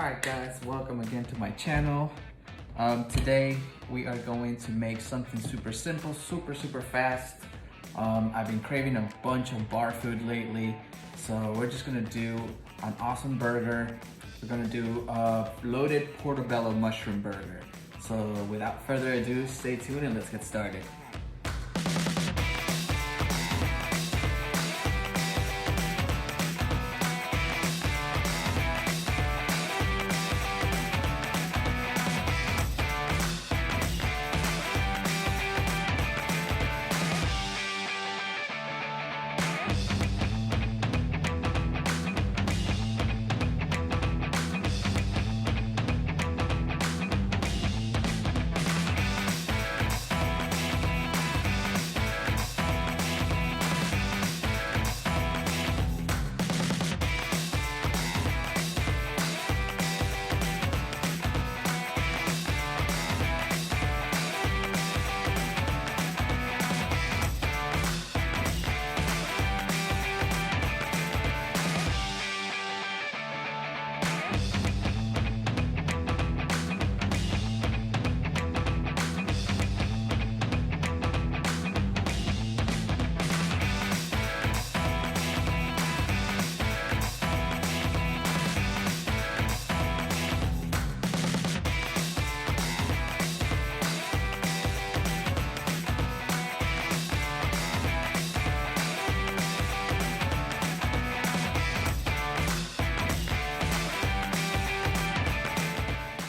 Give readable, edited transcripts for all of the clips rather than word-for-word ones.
Alright guys, welcome again to my channel. Today we are going to make something super simple, super fast. I've been craving a bunch of bar food lately, so we're just gonna do an awesome burger. We're gonna do a loaded portobello mushroom burger. So without further ado, stay tuned and let's get started.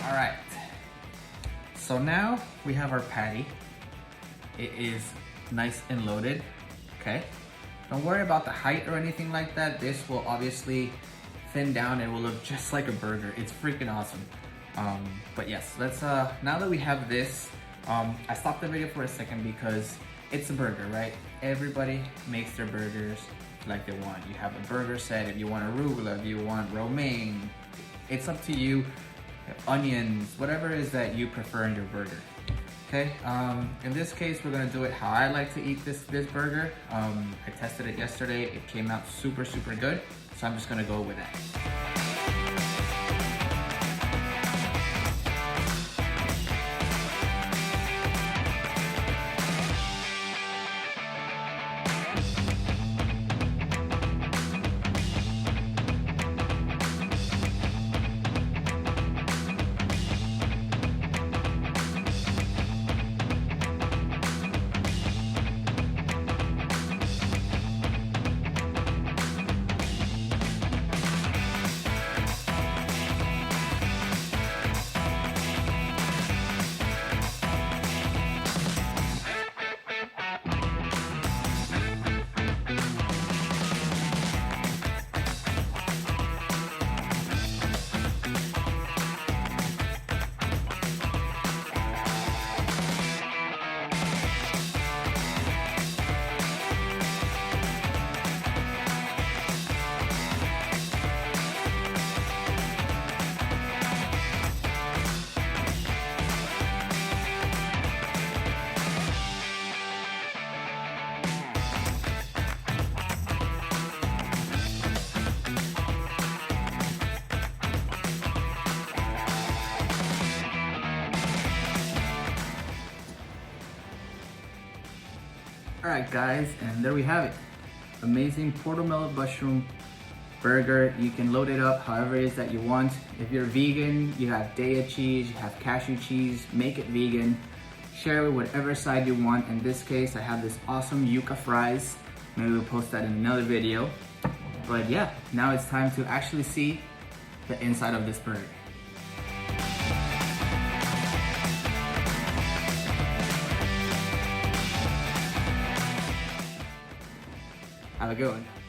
Alright, so now we have our patty. It is nice and loaded, okay? Don't worry about the height or anything like that. This will obviously thin down and will look just like a burger. It's freaking awesome. But yes, let's, now that we have this, I stopped the video for a second because it's a burger, right? Everybody makes their burgers like they want. You have a burger set, if you want arugula, if you want romaine, it's up to you. Onions, whatever it is that you prefer in your burger. Okay, in this case, we're gonna do it how I like to eat this burger. I tested it yesterday. It came out super good. So I'm just gonna go with that. Alright guys, and there we have it. Amazing portobello mushroom burger. You can load it up however it is that you want. If you're vegan, you have Daya cheese, you have cashew cheese, make it vegan. Share it with whatever side you want. In this case, I have this awesome yuca fries. Maybe we'll post that in another video. But yeah, now it's time to actually see the inside of this burger. Have a good one.